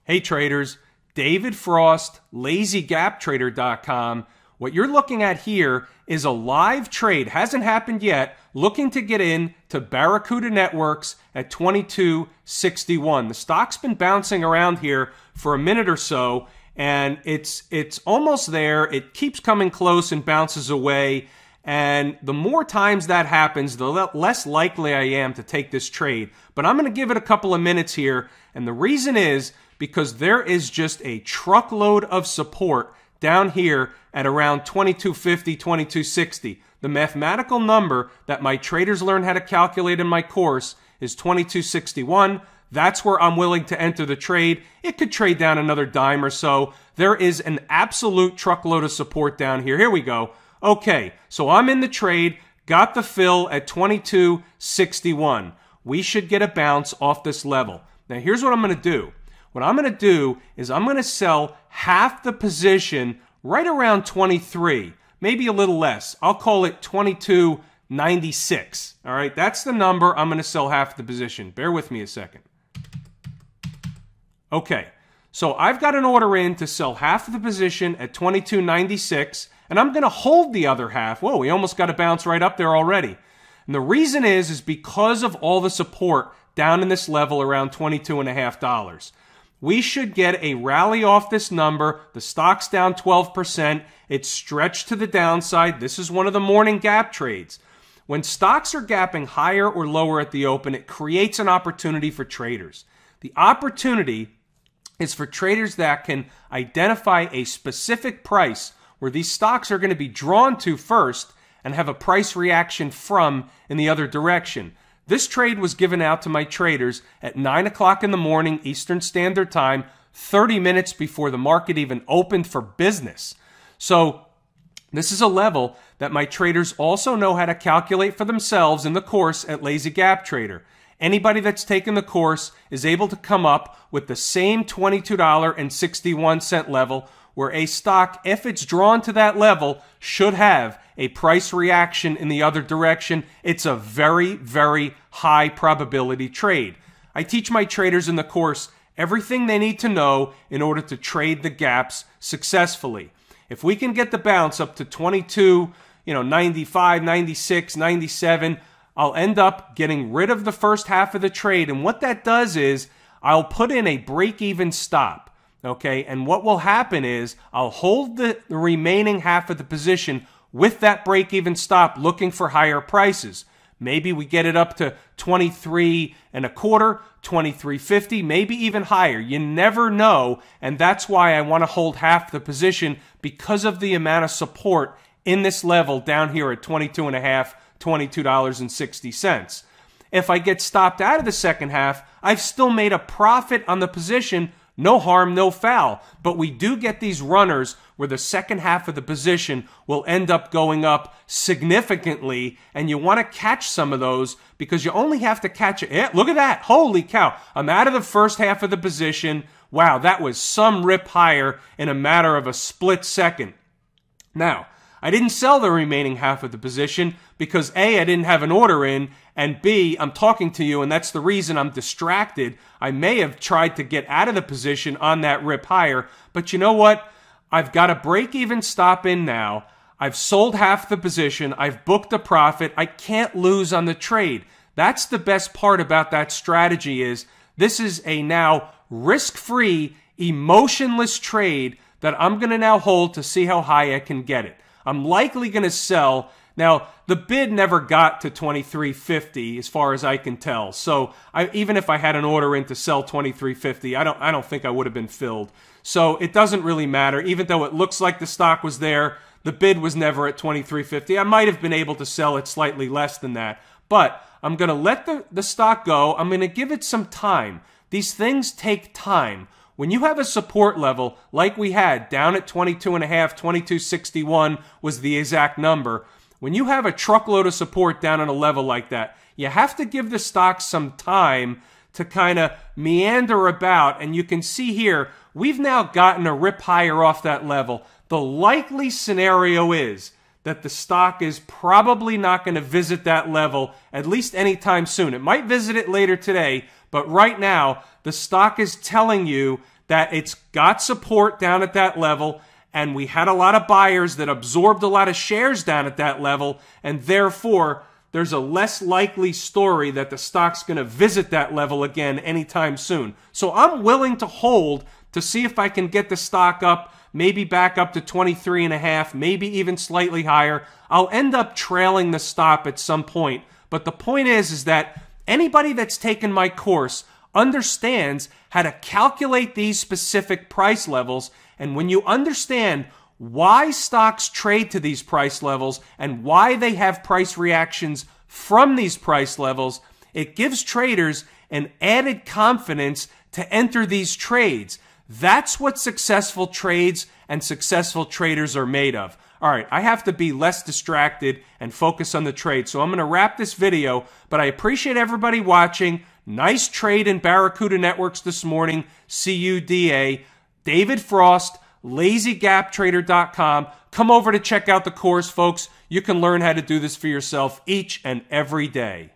Hey traders, David Frost, LazyGapTrader.com. What you're looking at here is a live trade, hasn't happened yet, looking to get in to Barracuda Networks at 22.61. The stock's been bouncing around here for a minute or so, and it's almost there. It keeps coming close and bounces away. And the more times that happens, the less likely I am to take this trade. But I'm going to give it a couple of minutes here. And the reason is because there is just a truckload of support down here at around 22.50, 22.60. The mathematical number that my traders learn how to calculate in my course is 22.61. That's where I'm willing to enter the trade. It could trade down another dime or so. There is an absolute truckload of support down here. Here we go. Okay, so I'm in the trade, got the fill at 22.61. We should get a bounce off this level. Now here's what I'm going to do. What I'm going to do is I'm going to sell half the position right around 23, maybe a little less. I'll call it 22.96. All right, that's the number. I'm going to sell half the position. Bear with me a second. Okay, so I've got an order in to sell half of the position at 22.96, and I'm going to hold the other half. Whoa, we almost got a bounce right up there already. And the reason is because of all the support down in this level around $22.50. We should get a rally off this number. The stock's down 12%. It's stretched to the downside. This is one of the morning gap trades. When stocks are gapping higher or lower at the open, it creates an opportunity for traders. The opportunity is for traders that can identify a specific price where these stocks are going to be drawn to first and have a price reaction from in the other direction. This trade was given out to my traders at 9 o'clock in the morning Eastern Standard Time, 30 minutes before the market even opened for business. So this is a level that my traders also know how to calculate for themselves in the course at Lazy Gap Trader. Anybody that's taken the course is able to come up with the same $22.61 level where a stock, if it's drawn to that level, should have a price reaction in the other direction. It's a very, very high probability trade. I teach my traders in the course everything they need to know in order to trade the gaps successfully. If we can get the bounce up to 22, 95, 96, 97, I'll end up getting rid of the first half of the trade. And what that does is I'll put in a break-even stop. Okay, and what will happen is I'll hold the remaining half of the position with that break-even stop looking for higher prices. Maybe we get it up to 23 and a quarter, 23.50, maybe even higher. You never know, and that's why I want to hold half the position because of the amount of support in this level down here at 22 and a half, $22.60. If I get stopped out of the second half, I've still made a profit on the position. No harm, no foul. But we do get these runners where the second half of the position will end up going up significantly, and you want to catch some of those because you only have to catch it. Yeah, look at that. Holy cow. I'm out of the first half of the position. Wow, that was some rip higher in a matter of a split second. Now, I didn't sell the remaining half of the position because A, I didn't have an order in, and B, I'm talking to you, and that's the reason I'm distracted. I may have tried to get out of the position on that rip higher, but you know what? I've got a break-even stop in now. I've sold half the position. I've booked a profit. I can't lose on the trade. That's the best part about that strategy is this is a now risk-free, emotionless trade that I'm going to now hold to see how high I can get it. I'm likely going to sell. Now, the bid never got to 23.50 as far as I can tell. So even if I had an order in to sell 23.50, I don't think I would have been filled. So it doesn't really matter. Even though it looks like the stock was there, the bid was never at 23.50. I might have been able to sell it slightly less than that. But I'm going to let the stock go. I'm going to give it some time. These things take time. When you have a support level like we had down at 22 and a half, 22.61 was the exact number. When you have a truckload of support down at a level like that, you have to give the stock some time to kind of meander about. And you can see here, we've now gotten a rip higher off that level. The likely scenario is that the stock is probably not going to visit that level, at least anytime soon. It might visit it later today, but right now, the stock is telling you that it's got support down at that level, and we had a lot of buyers that absorbed a lot of shares down at that level, and therefore there's a less likely story that the stock's going to visit that level again anytime soon. So I'm willing to hold to see if I can get the stock up, maybe back up to 23.5, maybe even slightly higher. I'll end up trailing the stop at some point. But the point is that anybody that's taken my course understands how to calculate these specific price levels. And when you understand why stocks trade to these price levels and why they have price reactions from these price levels, it gives traders an added confidence to enter these trades. That's what successful trades and successful traders are made of. All right, I have to be less distracted and focus on the trade. So I'm going to wrap this video, but I appreciate everybody watching. Nice trade in Barracuda Networks this morning, CUDA. David Frost, LazyGapTrader.com. Come over to check out the course, folks. You can learn how to do this for yourself each and every day.